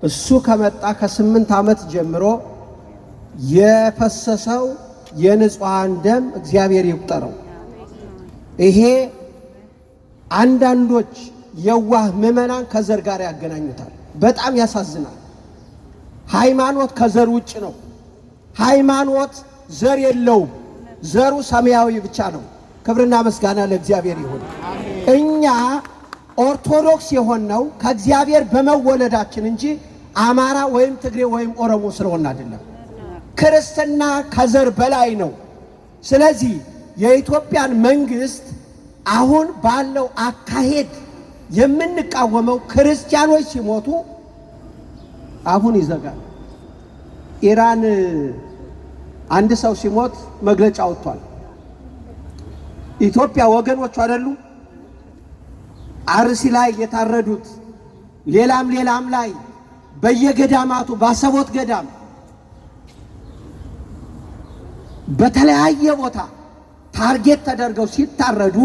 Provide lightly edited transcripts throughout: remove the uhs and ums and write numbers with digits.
እሱ ከመጣ ከ8 ዓመት ጀምሮ የፈሰሰው የንጹሃን ደም እግዚአብሔር ይቁጠረው። ይሄ አንዳንዶች የዋህ ምዕመናን ከዘር ጋር ያገናኙታል። በጣም ያሳዝናል። ሃይማኖት ከዘር ውጭ ነው። ሃይማኖት ዘር የለውም። ዘሩ ሰማያዊ ብቻ ነው። ክብርና ምስጋና ለእግዚአብሔር ይሁን። እኛ ኦርቶዶክስ የሆነው ከእግዚአብሔር በመወለዳችን እንጂ አማራ ወይም ትግሬ ወይም ኦሮሞ ስለሆነ አይደለም። ክርስትና ከዘር በላይ ነው። ስለዚህ የኢትዮጵያን መንግስት አሁን ባለው አካሄድ የምንቃወመው ክርስቲያኖች ሲሞቱ አሁን ይዘጋል። ኢራን አንድ ሰው ሲሞት መግለጫ ወጥቷል። ኢትዮጵያ ወገኖቹ አይደሉ? አርሲ ላይ የታረዱት ሌላም ላይ በየገዳማቱ ባሰቦት ገዳም በተለያየ ቦታ ታርጌት ተደርገው ሲታረዱ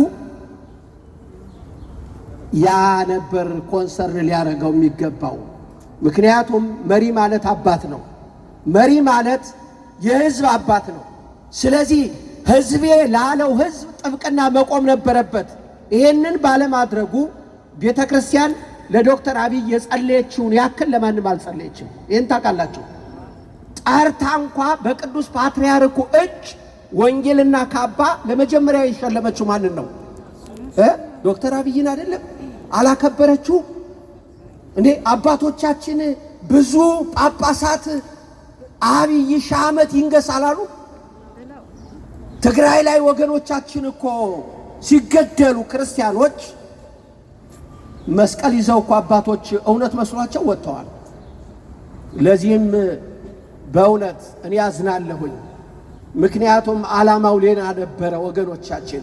ያ ነበር ኮንሰርን ሊያደርገው የሚገባው። ምክንያቱም መሪ ማለት አባት ነው። መሪ ማለት የህዝብ አባት ነው። ስለዚህ ህዝቤ ላለው ህዝብ ጥብቅና መቆም ነበረበት። ይሄንን ባለማድረጉ ቤተክርስቲያን ለዶክተር አብይ የጸለየችውን ያክል ለማንም አልጸለየችም። ይሄን ታውቃላችሁ። ጠርታ እንኳ በቅዱስ ፓትርያርኩ እጅ ወንጌልና ካባ ለመጀመሪያ የሸለመችው ማንን ነው? ዶክተር አብይን አይደለም? አላከበረችው እንዴ? አባቶቻችን ብዙ ጳጳሳት አብይ ሺህ ዓመት ይንገስ አላሉ? ትግራይ ላይ ወገኖቻችን እኮ ሲገደሉ ክርስቲያኖች መስቀል ይዘው እኮ አባቶች እውነት መስሏቸው ወጥተዋል። ለዚህም በእውነት እኔ ያዝናለሁኝ። ምክንያቱም ዓላማው ሌላ ነበረ ወገኖቻችን፣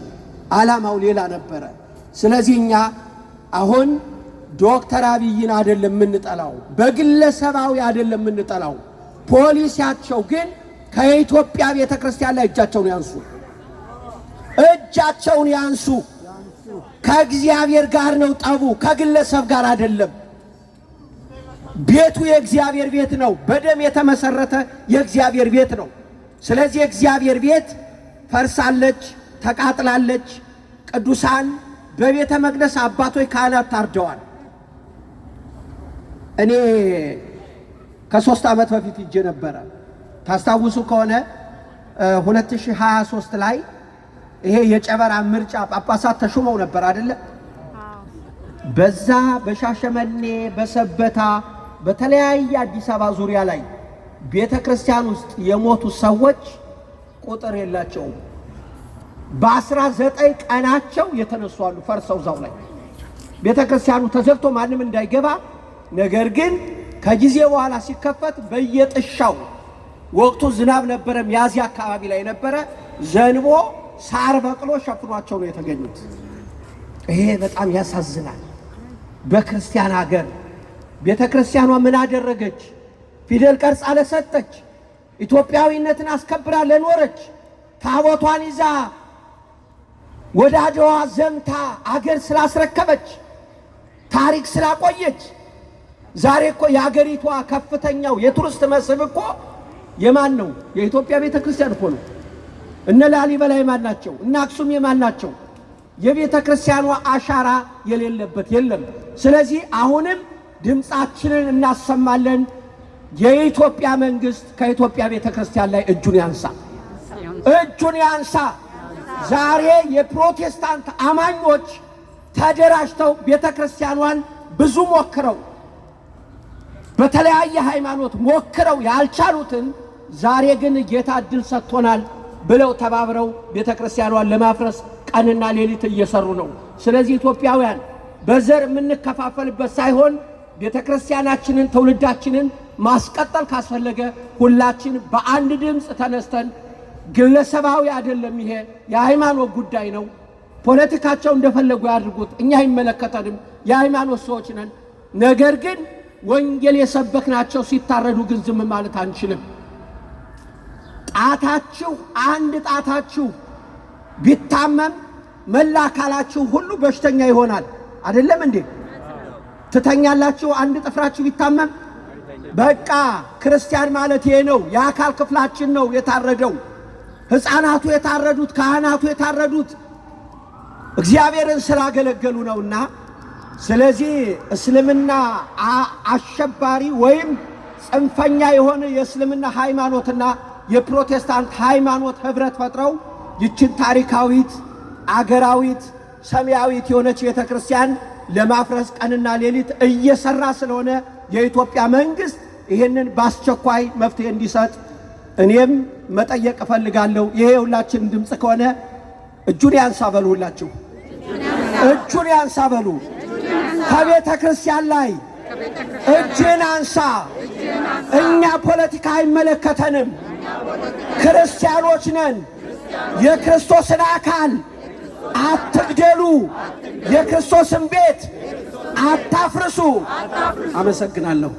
ዓላማው ሌላ ነበረ። ስለዚህ እኛ አሁን ዶክተር አብይን አይደለም የምንጠላው፣ በግለሰባዊ አይደለም የምንጠላው። ፖሊሲያቸው ግን ከኢትዮጵያ ቤተክርስቲያን ላይ እጃቸውን ያንሱ፣ እጃቸውን ያንሱ። ከእግዚአብሔር ጋር ነው ጠቡ፣ ከግለሰብ ጋር አይደለም። ቤቱ የእግዚአብሔር ቤት ነው። በደም የተመሰረተ የእግዚአብሔር ቤት ነው። ስለዚህ የእግዚአብሔር ቤት ፈርሳለች፣ ተቃጥላለች። ቅዱሳን በቤተ መቅደስ አባቶች ካህናት ታርደዋል። እኔ ከ3 ዓመት በፊት ሄጄ ነበረ። ታስታውሱ ከሆነ 2023 ላይ ይሄ የጨበራ ምርጫ ጳጳሳት ተሾመው ነበር አይደለ? በዛ በሻሸመኔ በሰበታ በተለያየ አዲስ አበባ ዙሪያ ላይ ቤተ ክርስቲያን ውስጥ የሞቱ ሰዎች ቁጥር የላቸውም። በ19 ቀናቸው የተነሱ አሉ ፈርሰው ዛው ላይ ቤተ ክርስቲያኑ ተዘግቶ ማንም እንዳይገባ። ነገር ግን ከጊዜ በኋላ ሲከፈት በየጥሻው ወቅቱ ዝናብ ነበረ፣ ሚያዝያ አካባቢ ላይ ነበረ፣ ዘንቦ ሳር በቅሎ ሸፍኗቸው ነው የተገኙት። ይሄ በጣም ያሳዝናል። በክርስቲያን ሀገር ቤተ ክርስቲያኗ ምን አደረገች? ፊደል ቀርጻ ለሰጠች፣ ኢትዮጵያዊነትን አስከብራ ለኖረች፣ ታቦቷን ይዛ ወደ አድዋ ዘምታ አገር ስላስረከበች፣ ታሪክ ስላቆየች። ዛሬ እኮ የአገሪቷ ከፍተኛው የቱሪስት መስህብ እኮ የማን ነው? የኢትዮጵያ ቤተ ክርስቲያን እኮ ነው። እነ ላሊበላ የማን ናቸው? እነ አክሱም የማን ናቸው? የቤተ ክርስቲያኗ አሻራ የሌለበት የለም። ስለዚህ አሁንም ድምፃችንን እናሰማለን። የኢትዮጵያ መንግስት ከኢትዮጵያ ቤተ ክርስቲያን ላይ እጁን ያንሳ፣ እጁን ያንሳ። ዛሬ የፕሮቴስታንት አማኞች ተደራጅተው ቤተ ክርስቲያኗን ብዙ ሞክረው በተለያየ ሃይማኖት ሞክረው ያልቻሉትን ዛሬ ግን ጌታ እድል ሰጥቶናል ብለው ተባብረው ቤተ ክርስቲያኗን ለማፍረስ ቀንና ሌሊት እየሰሩ ነው። ስለዚህ ኢትዮጵያውያን በዘር የምንከፋፈልበት ሳይሆን ቤተ ክርስቲያናችንን ትውልዳችንን ማስቀጠል ካስፈለገ ሁላችን በአንድ ድምፅ ተነስተን፣ ግለሰባዊ አይደለም፣ ይሄ የሃይማኖት ጉዳይ ነው። ፖለቲካቸው እንደፈለጉ ያድርጉት፣ እኛ አይመለከተንም፣ የሃይማኖት ሰዎች ነን። ነገር ግን ወንጌል የሰበክናቸው ሲታረዱ ግን ዝም ማለት አንችልም። ጣታችሁ አንድ ጣታችሁ ቢታመም መላ አካላችሁ ሁሉ በሽተኛ ይሆናል። አይደለም እንዴ? ትተኛላችሁ አንድ ጥፍራችሁ ቢታመም? በቃ ክርስቲያን ማለት ይሄ ነው። የአካል ክፍላችን ነው የታረደው። ሕፃናቱ የታረዱት፣ ካህናቱ የታረዱት እግዚአብሔርን ስላገለገሉ ነውና፣ ስለዚህ እስልምና አሸባሪ ወይም ጽንፈኛ የሆነ የእስልምና ሃይማኖትና የፕሮቴስታንት ሃይማኖት ህብረት ፈጥረው ይችን ታሪካዊት አገራዊት ሰማያዊት የሆነች ቤተክርስቲያን ለማፍረስ ቀንና ሌሊት እየሰራ ስለሆነ የኢትዮጵያ መንግስት ይህንን በአስቸኳይ መፍትሄ እንዲሰጥ እኔም መጠየቅ እፈልጋለሁ። ይሄ ሁላችን ድምፅ ከሆነ እጁን ያንሳ በሉ። ሁላችሁ እጁን ያንሳ በሉ። ከቤተ ክርስቲያን ላይ እጅን አንሳ። እኛ ፖለቲካ አይመለከተንም። ክርስቲያኖች ነን። የክርስቶስን አካል አትግደሉ፣ የክርስቶስን ቤት አታፍርሱ። አመሰግናለሁ።